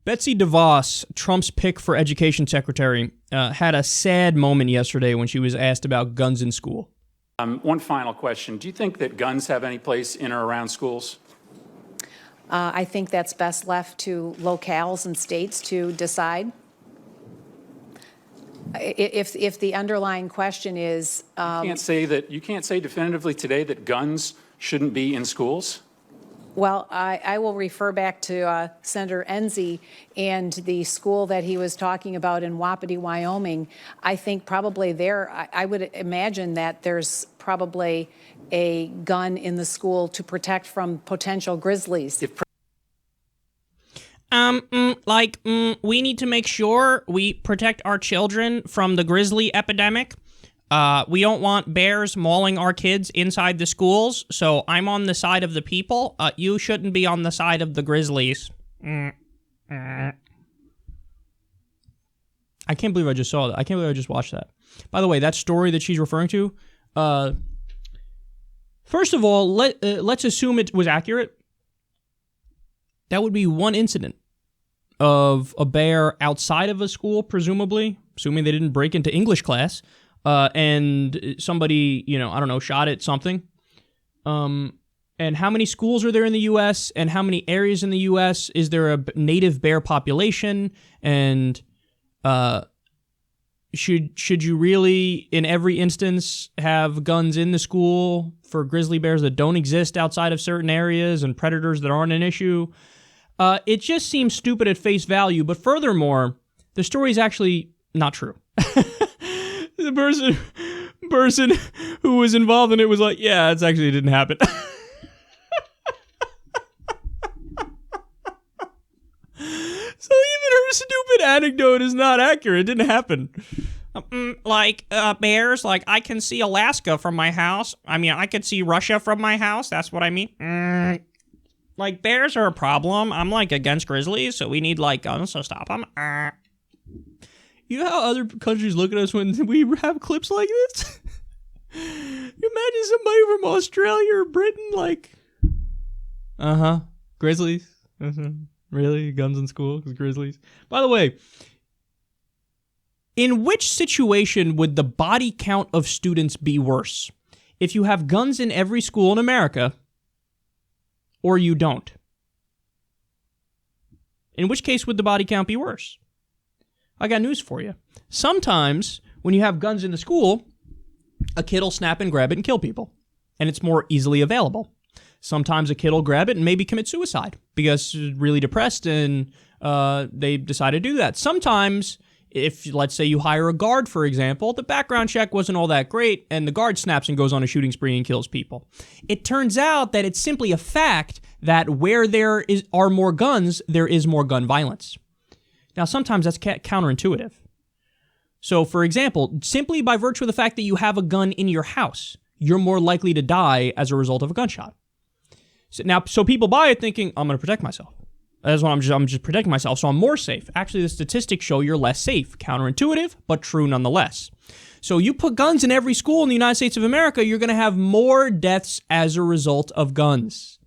Betsy DeVos, Trump's pick for education secretary, had a sad moment yesterday when she was asked about guns in school. One final question. Do you think that guns have any place in or around schools? I think that's best left to locales and states to decide. If the underlying question is... You can't say definitively today that guns shouldn't be in schools? Well, I will refer back to Senator Enzi and the school that he was talking about in Wapiti, Wyoming. I think probably there, I would imagine that there's probably a gun in the school to protect from potential grizzlies. We need to make sure we protect our children from the grizzly epidemic. We don't want bears mauling our kids inside the schools, so I'm on the side of the people. You shouldn't be on the side of the grizzlies. I can't believe I just saw that. I can't believe I just watched that. By the way, that story that she's referring to, first of all, let's assume it was accurate. That would be one incident of a bear outside of a school, presumably, assuming they didn't break into English class. And somebody, shot at something. And how many schools are there in the U.S.? And how many areas in the U.S.? Is there a native bear population? And should you really, in every instance, have guns in the school for grizzly bears that don't exist outside of certain areas and predators that aren't an issue? It just seems stupid at face value. But furthermore, the story is actually not true. The person who was involved in it was like, yeah, it actually didn't happen. So even her stupid anecdote is not accurate. It didn't happen. Bears, I can see Alaska from my house. I mean, I could see Russia from my house. That's what I mean. Bears are a problem. I'm, against grizzlies, so we need, guns to stop them. You know how other countries look at us when we have clips like this? You imagine somebody from Australia or Britain grizzlies? Really? Guns in school? Grizzlies? By the way, in which situation would the body count of students be worse? If you have guns in every school in America, or you don't? In which case would the body count be worse? I got news for you. Sometimes, when you have guns in the school, a kid will snap and grab it and kill people, and it's more easily available. Sometimes a kid will grab it and maybe commit suicide because they're really depressed and they decide to do that. Sometimes, if, let's say, you hire a guard, for example, the background check wasn't all that great, and the guard snaps and goes on a shooting spree and kills people. It turns out that it's simply a fact that where there are more guns, there is more gun violence. Now, sometimes that's counterintuitive. So, for example, simply by virtue of the fact that you have a gun in your house, you're more likely to die as a result of a gunshot. So people buy it thinking, I'm going to protect myself. That's why I'm just protecting myself, so I'm more safe. Actually, the statistics show you're less safe. Counterintuitive, but true nonetheless. So you put guns in every school in the United States of America, you're going to have more deaths as a result of guns.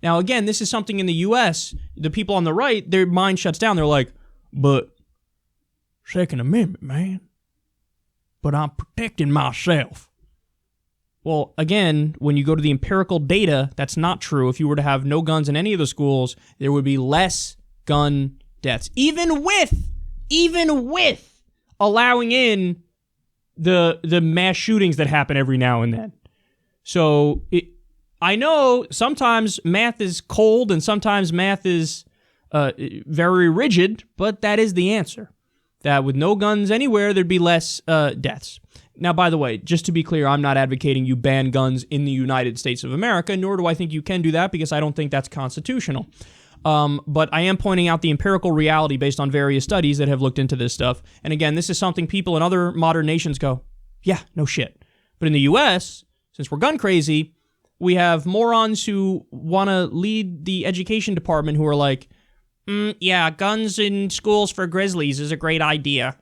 Now, again, this is something in the U.S., the people on the right, their mind shuts down. They're like, but Second Amendment, man. But I'm protecting myself. Well, again, when you go to the empirical data, that's not true. If you were to have no guns in any of the schools, there would be less gun deaths. Even with allowing in the mass shootings that happen every now and then. So I know sometimes math is cold and sometimes math is very rigid, but that is the answer. That with no guns anywhere, there'd be less deaths. Now, by the way, just to be clear, I'm not advocating you ban guns in the United States of America, nor do I think you can do that because I don't think that's constitutional. But I am pointing out the empirical reality based on various studies that have looked into this stuff. And again, this is something people in other modern nations go, yeah, no shit. But in the U.S., since we're gun crazy, we have morons who want to lead the education department who are like, yeah, guns in schools for grizzlies is a great idea.